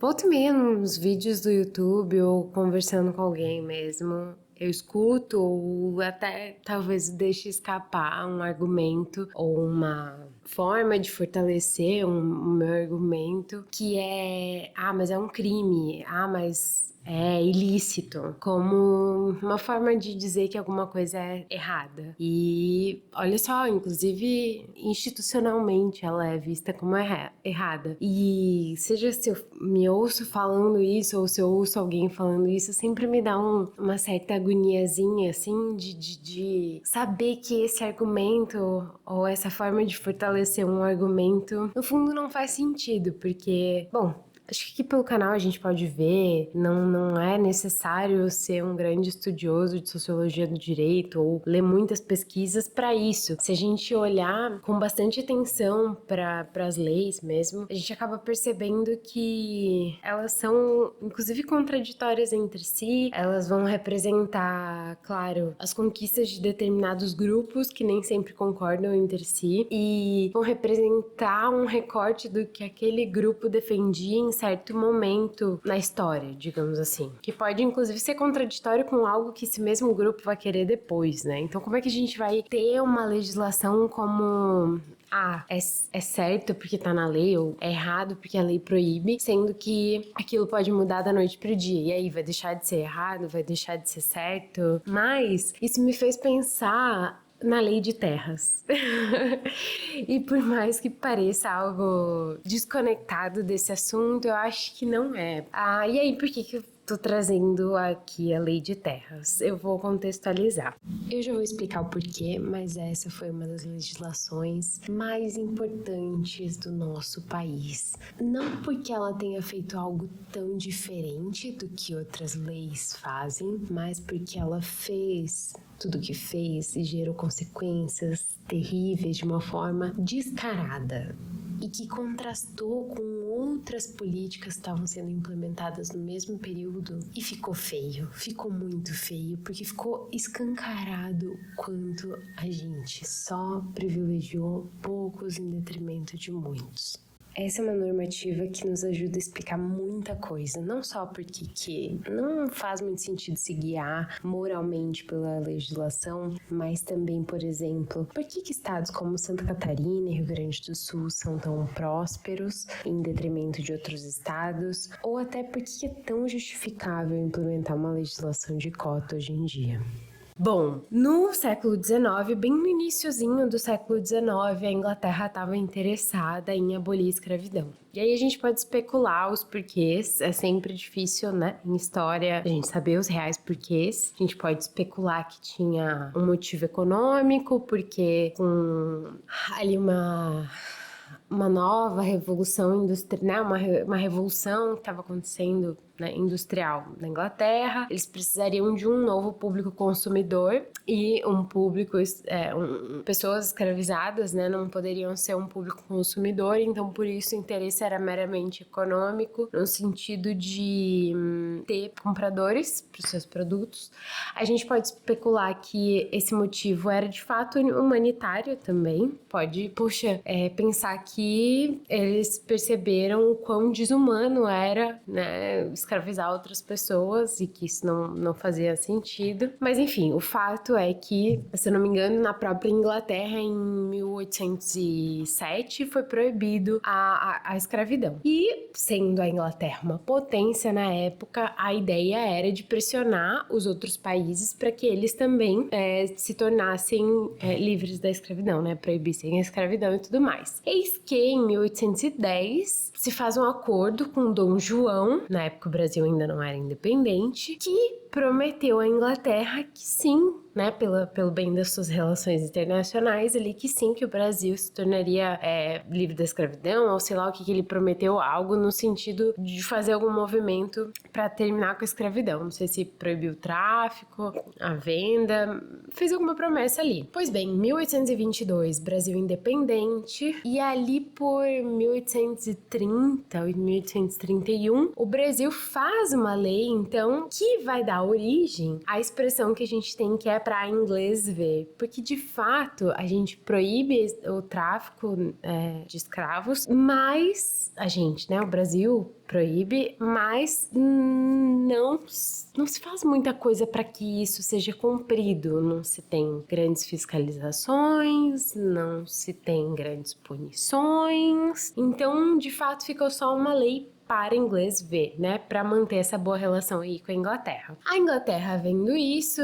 Volta e meia nos vídeos do YouTube ou conversando com alguém mesmo, eu escuto ou até talvez deixe escapar um argumento ou uma forma de fortalecer o meu argumento que é, mas é um crime, mas é ilícito, como uma forma de dizer que alguma coisa é errada. E olha só, inclusive institucionalmente ela é vista como errada. E seja se eu me ouço falando isso ou se eu ouço alguém falando isso, sempre me dá uma certa agoniazinha, assim, de saber que esse argumento ou essa forma de fortalecer um argumento, no fundo não faz sentido, porque, bom, acho que aqui pelo canal a gente pode ver, não é necessário ser um grande estudioso de sociologia do direito ou ler muitas pesquisas para isso. Se a gente olhar com bastante atenção para as leis mesmo, a gente acaba percebendo que elas são, inclusive, contraditórias entre si. Elas vão representar, claro, as conquistas de determinados grupos que nem sempre concordam entre si e vão representar um recorte do que aquele grupo defendia em certo momento na história, digamos assim. Que pode, inclusive, ser contraditório com algo que esse mesmo grupo vai querer depois, né? Então, como é que a gente vai ter uma legislação como... é certo porque tá na lei, ou é errado porque a lei proíbe, sendo que aquilo pode mudar da noite pro dia. E aí, vai deixar de ser errado? Vai deixar de ser certo? Mas isso me fez pensar na lei de terras. E por mais que pareça algo desconectado desse assunto, eu acho que não é. E aí, por que eu tô trazendo aqui a lei de terras? Eu vou contextualizar. Eu já vou explicar o porquê, mas essa foi uma das legislações mais importantes do nosso país. Não porque ela tenha feito algo tão diferente do que outras leis fazem, mas porque ela fez tudo o que fez e gerou consequências terríveis de uma forma descarada e que contrastou com outras políticas que estavam sendo implementadas no mesmo período e ficou feio, ficou muito feio, porque ficou escancarado quanto a gente só privilegiou poucos em detrimento de muitos. Essa é uma normativa que nos ajuda a explicar muita coisa, não só porque que não faz muito sentido se guiar moralmente pela legislação, mas também, por exemplo, por que estados como Santa Catarina e Rio Grande do Sul são tão prósperos em detrimento de outros estados, ou até por que é tão justificável implementar uma legislação de cota hoje em dia. Bom, no século XIX, bem no iniciozinho do século XIX, a Inglaterra estava interessada em abolir a escravidão. E aí a gente pode especular os porquês, é sempre difícil, né, em história, a gente saber os reais porquês. A gente pode especular que tinha um motivo econômico, porque com ali uma nova revolução industrial, né, uma revolução que estava acontecendo, né, industrial na Inglaterra, eles precisariam de um novo público consumidor e um público, pessoas escravizadas, né, não poderiam ser um público consumidor, então por isso o interesse era meramente econômico, no sentido de ter compradores para os seus produtos. A gente pode especular que esse motivo era de fato humanitário também, pode, pensar que eles perceberam o quão desumano era, né, escravizar outras pessoas e que isso não fazia sentido. Mas enfim, o fato é que, se eu não me engano, na própria Inglaterra, em 1807, foi proibido a escravidão. E, sendo a Inglaterra uma potência na época, a ideia era de pressionar os outros países para que eles também se tornassem livres da escravidão, né? Proibissem a escravidão e tudo mais. Eis que, em 1810, se faz um acordo com Dom João, na época o Brasil ainda não era independente, que prometeu à Inglaterra que sim, né, pelo bem das suas relações internacionais ali, que sim, que o Brasil se tornaria livre da escravidão, ou sei lá o que ele prometeu, algo no sentido de fazer algum movimento para terminar com a escravidão. Não sei se proibiu o tráfico, a venda, fez alguma promessa ali. Pois bem, 1822, Brasil independente, e ali por 1830 ou 1831, o Brasil faz uma lei, então, que vai dar da origem, a expressão que a gente tem que é para inglês ver, porque de fato a gente proíbe o tráfico de escravos, mas a gente, né, o Brasil proíbe, mas não se faz muita coisa para que isso seja cumprido. Não se tem grandes fiscalizações, não se tem grandes punições. Então, de fato, ficou só uma lei para inglês ver, né, para manter essa boa relação aí com a Inglaterra. A Inglaterra vendo isso,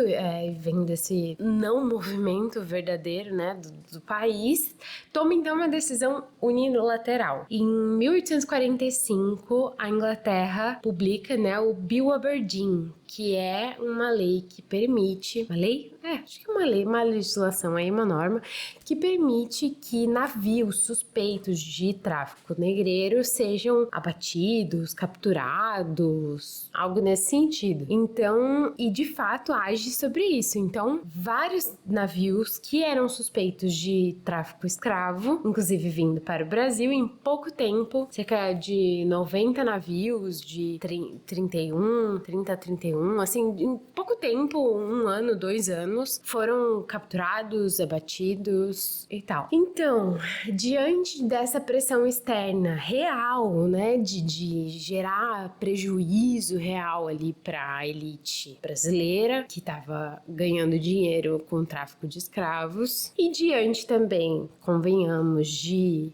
vendo esse não movimento verdadeiro, né, do país, toma então uma decisão unilateral. Em 1845, a Inglaterra publica, né, o Bill Aberdeen, que é uma lei que permite... Uma lei? Acho que é uma lei, uma legislação aí, uma norma, que permite que navios suspeitos de tráfico negreiro sejam abatidos, capturados, algo nesse sentido. Então, e de fato age sobre isso. Então, vários navios que eram suspeitos de tráfico escravo, inclusive vindo para o Brasil, em pouco tempo, cerca de 90 navios de 30 a 31, assim, em pouco tempo, 1 ano, 2 anos, foram capturados, abatidos e tal. Então, diante dessa pressão externa real, né, de gerar prejuízo real ali para a elite brasileira, que estava ganhando dinheiro com o tráfico de escravos, e diante também, convenhamos,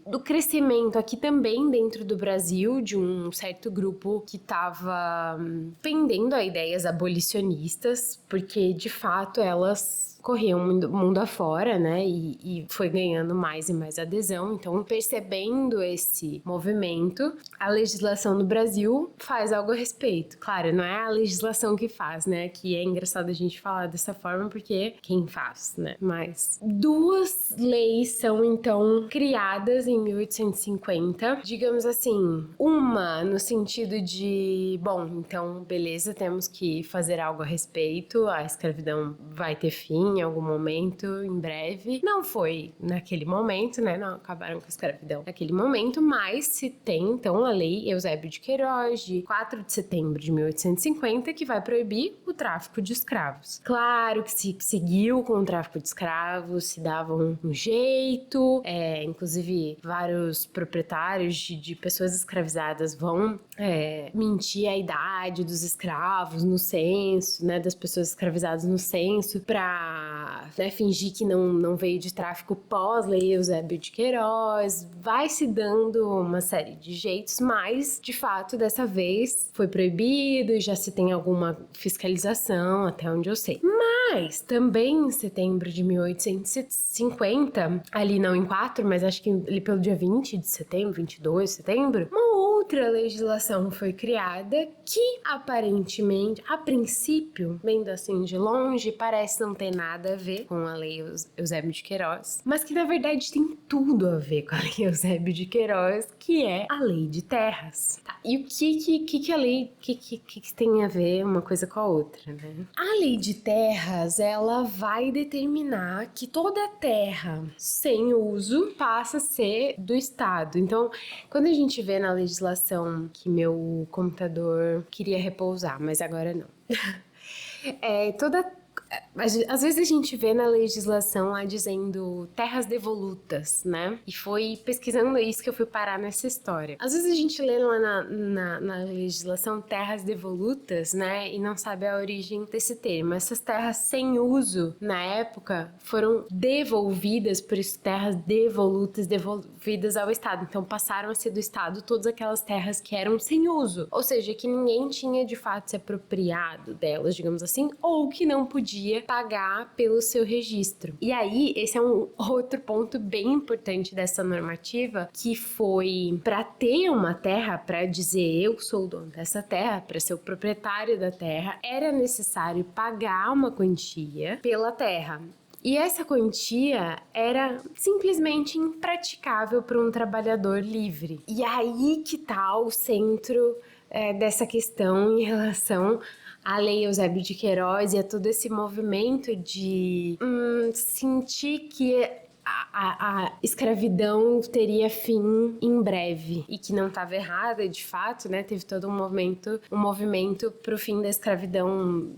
do crescimento aqui também dentro do Brasil, de um certo grupo que estava pendendo a ideias abolicionistas, porque de fato elas corriam mundo afora, né, e foi ganhando mais e mais adesão. Então, percebendo esse movimento, a legislação no Brasil faz algo a respeito. Claro, não é a legislação que faz, né, que é engraçado a gente falar dessa forma, porque quem faz, né, mas 2 leis são, então, criadas em 1850, digamos assim, uma no sentido de, bom, então, beleza, temos que fazer algo a respeito, a escravidão vai ter fim em algum momento, em breve. Não foi naquele momento, né? Não acabaram com a escravidão naquele momento, mas se tem, então, a Lei Eusébio de Queiroz, de 4 de setembro de 1850, que vai proibir o tráfico de escravos. Claro que se seguiu com o tráfico de escravos, se dava um jeito, inclusive vários proprietários de pessoas escravizadas vão mentir a idade dos escravos no censo, né, das pessoas escravizadas no censo, pra fingir que não veio de tráfico pós-lei Eusébio de Queiroz. Vai se dando uma série de jeitos, mas, de fato, dessa vez foi proibido e já se tem alguma fiscalização, até onde eu sei. Mas, também em setembro de 1850, ali não em 4, mas acho que ali pelo dia 20 de setembro, 22 de setembro, uma outra legislação foi criada que, aparentemente, a princípio, vendo assim de longe, parece não ter nada a ver com a Lei Eusébio de Queiroz, mas que, na verdade, tem tudo a ver com a Lei Eusébio de Queiroz, que é a Lei de Terras. Tá, e o que a lei, que tem a ver uma coisa com a outra, né? A Lei de Terras, ela vai determinar que toda terra sem uso passa a ser do Estado. Então, quando a gente vê na legislação que meu computador queria repousar, mas agora não. Às vezes a gente vê na legislação lá dizendo terras devolutas, né? E foi pesquisando isso que eu fui parar nessa história. Às vezes a gente lê lá na legislação terras devolutas, né? E não sabe a origem desse termo. Essas terras sem uso, na época, foram devolvidas, por isso terras devolutas, devolvidas ao Estado. Então passaram a ser do Estado todas aquelas terras que eram sem uso. Ou seja, que ninguém tinha de fato se apropriado delas, digamos assim, ou que não podia pagar pelo seu registro. E aí, esse é um outro ponto bem importante dessa normativa, que foi para ter uma terra, para dizer eu sou o dono dessa terra, para ser o proprietário da terra, era necessário pagar uma quantia pela terra. E essa quantia era simplesmente impraticável para um trabalhador livre. E aí que tá o centro dessa questão em relação à Lei Eusébio de Queiroz e a todo esse movimento de sentir que a escravidão teria fim em breve e que não estava errada, de fato, né? Teve todo um movimento para o fim da escravidão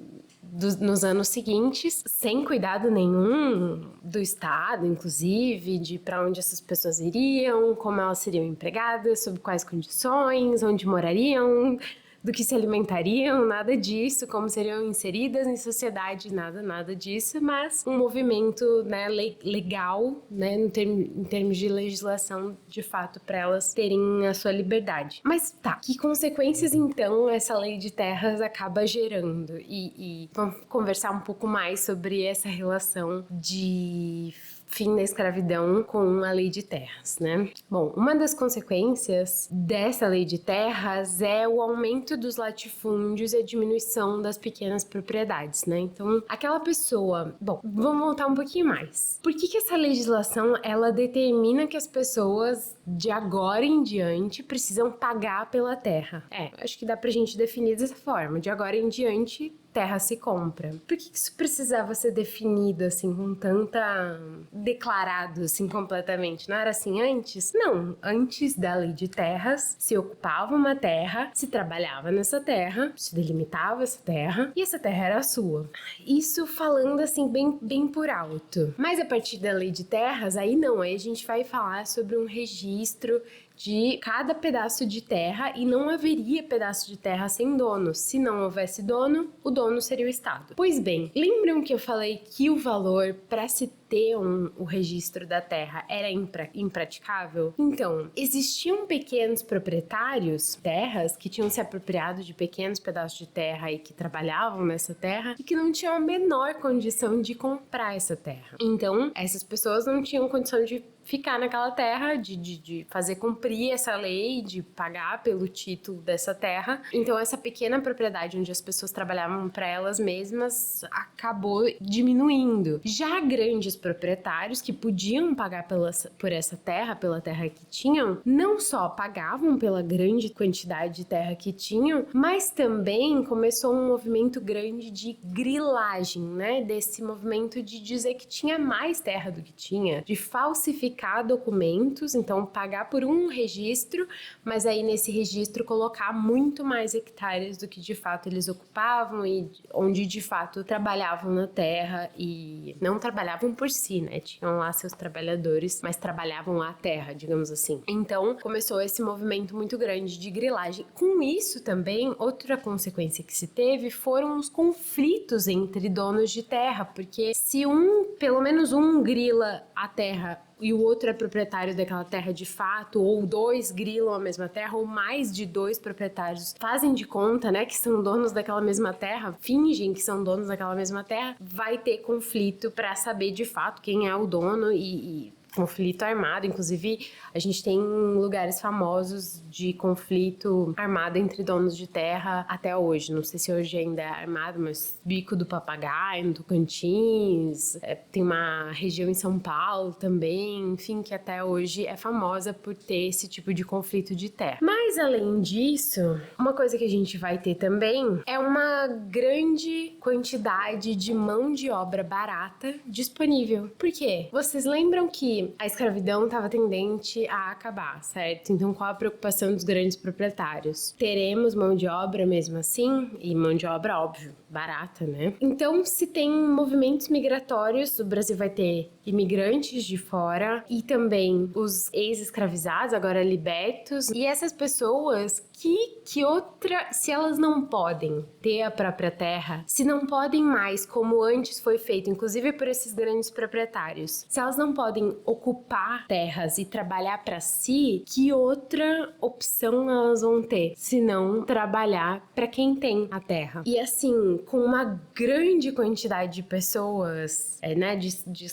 nos anos seguintes, sem cuidado nenhum do Estado, inclusive, de para onde essas pessoas iriam, como elas seriam empregadas, sob quais condições, onde morariam, do que se alimentariam, nada disso, como seriam inseridas em sociedade, nada disso, mas um movimento, né, legal, né, em termos de legislação, de fato, para elas terem a sua liberdade. Mas tá, que consequências então essa lei de terras acaba gerando? E vamos conversar um pouco mais sobre essa relação de fim da escravidão com a lei de terras, né? Bom, uma das consequências dessa lei de terras é o aumento dos latifúndios e a diminuição das pequenas propriedades, né? Então, aquela pessoa... Bom, vamos voltar um pouquinho mais. Por que essa legislação, ela determina que as pessoas, de agora em diante, precisam pagar pela terra? Acho que dá pra gente definir dessa forma. De agora em diante, terra se compra. Por que isso precisava ser definido, assim, com tanta... declarado, assim, completamente? Não era assim antes? Não. Antes da lei de terras, se ocupava uma terra, se trabalhava nessa terra, se delimitava essa terra, e essa terra era sua. Isso falando, assim, bem por alto. Mas a partir da lei de terras, aí não. Aí a gente vai falar sobre um registro de cada pedaço de terra e não haveria pedaço de terra sem dono. Se não houvesse dono, o dono seria o Estado. Pois bem, lembram que eu falei que o valor para se ter o registro da terra era impraticável? Então, existiam pequenos proprietários, terras, que tinham se apropriado de pequenos pedaços de terra e que trabalhavam nessa terra e que não tinham a menor condição de comprar essa terra. Então, essas pessoas não tinham condição de ficar naquela terra, de fazer cumprir essa lei, de pagar pelo título dessa terra. Então, essa pequena propriedade onde as pessoas trabalhavam para elas mesmas acabou diminuindo. Já grandes proprietários que podiam pagar por essa terra, pela terra que tinham, não só pagavam pela grande quantidade de terra que tinham, mas também começou um movimento grande de grilagem, né? Desse movimento de dizer que tinha mais terra do que tinha, de falsificar documentos, então pagar por um registro, mas aí nesse registro colocar muito mais hectares do que de fato eles ocupavam e onde de fato trabalhavam na terra e não trabalhavam por si, né? Tinham lá seus trabalhadores, mas trabalhavam a terra, digamos assim. Então começou esse movimento muito grande de grilagem. Com isso também, outra consequência que se teve foram os conflitos entre donos de terra, porque se pelo menos um grila a terra e o outro é proprietário daquela terra de fato, ou dois grilam a mesma terra, ou mais de dois proprietários fazem de conta, né, que são donos daquela mesma terra, fingem que são donos daquela mesma terra, vai ter conflito para saber de fato quem é o dono e conflito armado. Inclusive, a gente tem lugares famosos de conflito armado entre donos de terra até hoje. Não sei se hoje ainda é armado, mas Bico do Papagaio, no Tocantins, tem uma região em São Paulo também, enfim, que até hoje é famosa por ter esse tipo de conflito de terra. Mas, além disso, uma coisa que a gente vai ter também é uma grande quantidade de mão de obra barata disponível. Por quê? Vocês lembram que a escravidão estava tendente a acabar, certo? Então, qual a preocupação dos grandes proprietários? Teremos mão de obra mesmo assim? E mão de obra, óbvio, barata, né? Então, se tem movimentos migratórios, o Brasil vai ter imigrantes de fora e também os ex-escravizados, agora libertos. E essas pessoas se elas não podem ter a própria terra, se não podem mais, como antes foi feito, inclusive por esses grandes proprietários, se elas não podem ocupar terras e trabalhar para si, que outra opção elas vão ter, se não trabalhar para quem tem a terra? E assim, com uma grande quantidade de pessoas, né, de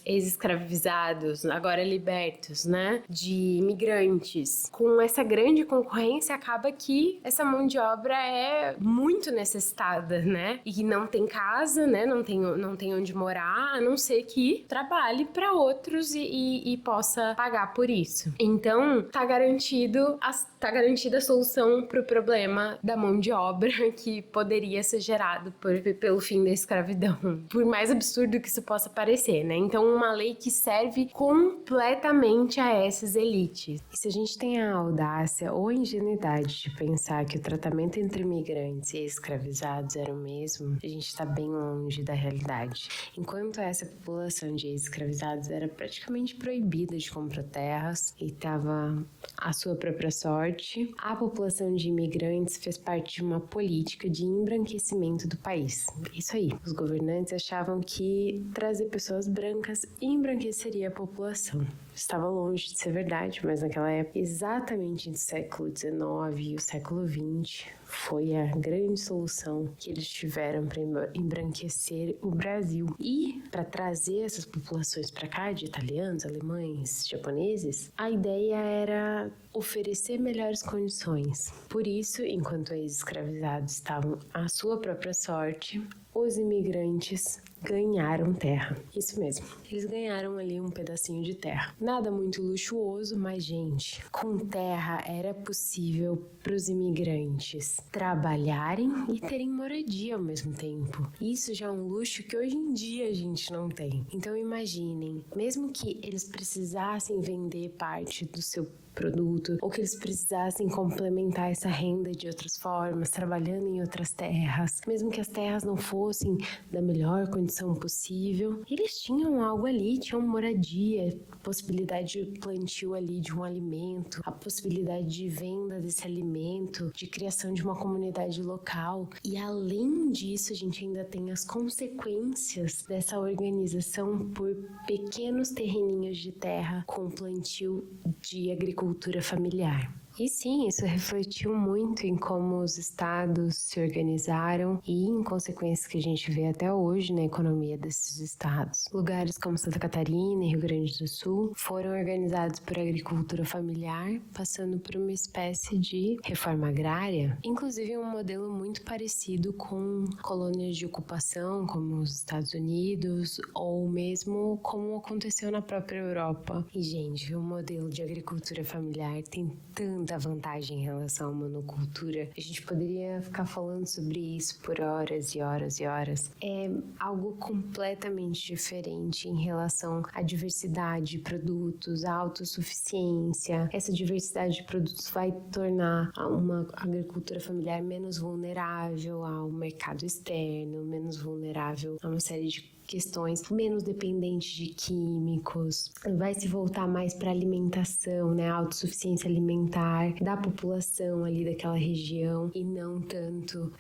ex-escravizados, agora libertos, né, de imigrantes, com essa grande concorrência, acaba que que essa mão de obra é muito necessitada, né? E que não tem casa, né? Não tem onde morar, a não ser que trabalhe para outros e possa pagar por isso. Então, tá garantida a solução para o problema da mão de obra que poderia ser gerado pelo fim da escravidão. Por mais absurdo que isso possa parecer, né? Então, uma lei que serve completamente a essas elites. E se a gente tem a audácia ou a ingenuidade de pensar que o tratamento entre imigrantes e escravizados era o mesmo, a gente está bem longe da realidade. Enquanto essa população de escravizados era praticamente proibida de comprar terras e estava à sua própria sorte, a população de imigrantes fez parte de uma política de embranquecimento do país. Isso aí, os governantes achavam que trazer pessoas brancas embranqueceria a população. Estava longe de ser verdade, mas naquela época, exatamente entre o século XIX e o século XX, foi a grande solução que eles tiveram para embranquecer o Brasil. E para trazer essas populações para cá, de italianos, alemães, japoneses, a ideia era oferecer melhores condições. Por isso, enquanto os escravizados estavam à sua própria sorte, os imigrantes ganharam terra. Isso mesmo. Eles ganharam ali um pedacinho de terra. Nada muito luxuoso, mas, gente, com terra era possível para os imigrantes trabalharem e terem moradia ao mesmo tempo. Isso já é um luxo que hoje em dia a gente não tem. Então, imaginem, mesmo que eles precisassem vender parte do seu produto, ou que eles precisassem complementar essa renda de outras formas, trabalhando em outras terras, mesmo que as terras não fossem da melhor condição possível, eles tinham algo ali, tinham moradia, possibilidade de plantio ali de um alimento, a possibilidade de venda desse alimento, de criação de uma comunidade local. E além disso, a gente ainda tem as consequências dessa organização por pequenos terreninhos de terra com plantio de agricultura familiar. E sim, isso refletiu muito em como os estados se organizaram e em consequências que a gente vê até hoje na economia desses estados. Lugares como Santa Catarina e Rio Grande do Sul foram organizados por agricultura familiar, passando por uma espécie de reforma agrária, inclusive um modelo muito parecido com colônias de ocupação, como os Estados Unidos, ou mesmo como aconteceu na própria Europa. E, gente, o modelo de agricultura familiar tem tanta vantagem em relação à monocultura. A gente poderia ficar falando sobre isso por horas e horas e horas. É algo completamente diferente em relação à diversidade de produtos, à autossuficiência. Essa diversidade de produtos vai tornar uma agricultura familiar menos vulnerável ao mercado externo, menos vulnerável a uma série de questões, menos dependente de químicos, vai se voltar mais para alimentação, né, a autossuficiência alimentar da população ali daquela região e não tanto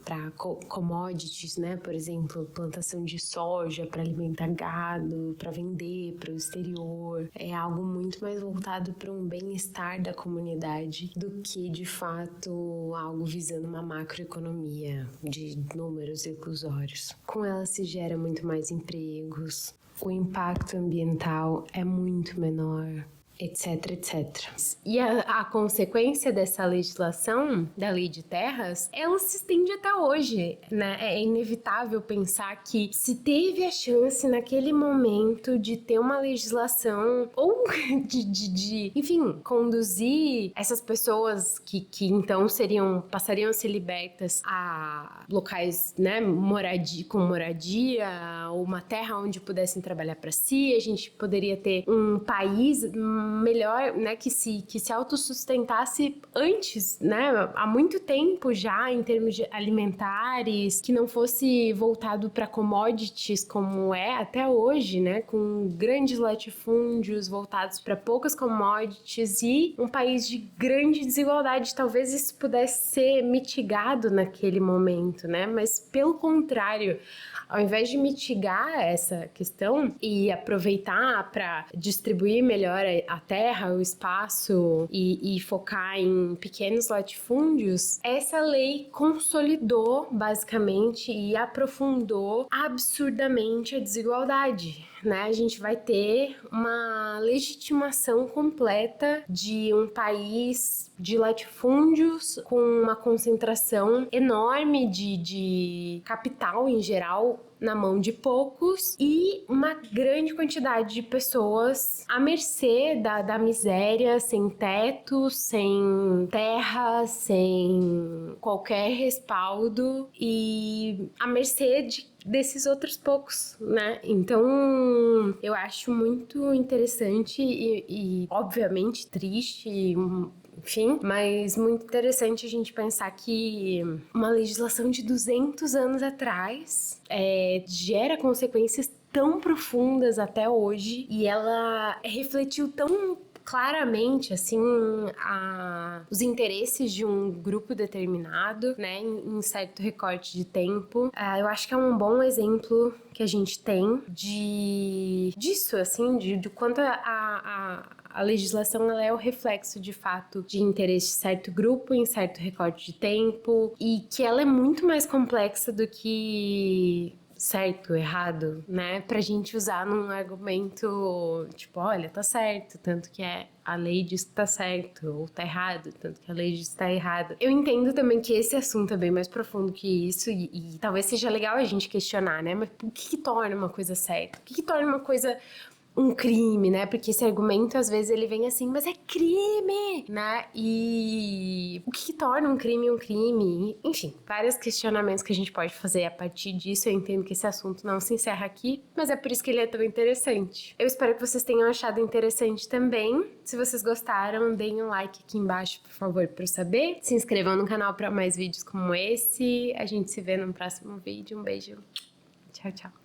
para commodities, né, por exemplo, plantação de soja para alimentar gado, para vender para o exterior. É algo muito mais voltado para um bem-estar da comunidade do que, de fato, algo visando uma macroeconomia de números ilusórios. Com ela se gera muito mais empregos, o impacto ambiental é muito menor, etc, etc. E a consequência dessa legislação, da lei de terras, ela se estende até hoje, né? É inevitável pensar que se teve a chance naquele momento de ter uma legislação ou enfim, conduzir essas pessoas que então passariam a ser libertas a locais, né, com moradia, ou uma terra onde pudessem trabalhar para si, a gente poderia ter um país melhor, né, que se autossustentasse antes, né, há muito tempo já, em termos de alimentares, que não fosse voltado para commodities como é até hoje, né, com grandes latifúndios voltados para poucas commodities e um país de grande desigualdade. Talvez isso pudesse ser mitigado naquele momento, né, mas pelo contrário, ao invés de mitigar essa questão e aproveitar para distribuir melhor a terra, o espaço e focar em pequenos latifúndios, essa lei consolidou basicamente e aprofundou absurdamente a desigualdade, né? A gente vai ter uma legitimação completa de um país de latifúndios com uma concentração enorme de capital em geral na mão de poucos e uma grande quantidade de pessoas à mercê da miséria, sem teto, sem terra, sem qualquer respaldo e à mercê desses outros poucos, né? Então, eu acho muito interessante e obviamente triste, enfim, mas muito interessante a gente pensar que uma legislação de 200 anos atrás gera consequências tão profundas até hoje e ela refletiu tão claramente, assim, os interesses de um grupo determinado, né, em certo recorte de tempo. Eu acho que é um bom exemplo que a gente tem disso, assim, de quanto a legislação ela é o reflexo, de fato, de interesse de certo grupo em certo recorte de tempo e que ela é muito mais complexa do que certo, errado, né? Pra gente usar num argumento tipo, olha, tá certo, tanto que a lei diz que tá certo, ou tá errado, tanto que a lei diz que tá errado. Eu entendo também que esse assunto é bem mais profundo que isso e talvez seja legal a gente questionar, né? Mas o que torna uma coisa certa? O que torna uma coisa um crime, né? Porque esse argumento, às vezes, ele vem assim, mas é crime, né? E o que torna um crime? Enfim, vários questionamentos que a gente pode fazer a partir disso. Eu entendo que esse assunto não se encerra aqui, mas é por isso que ele é tão interessante. Eu espero que vocês tenham achado interessante também. Se vocês gostaram, deem um like aqui embaixo, por favor, para eu saber. Se inscrevam no canal para mais vídeos como esse. A gente se vê no próximo vídeo. Um beijo. Tchau, tchau.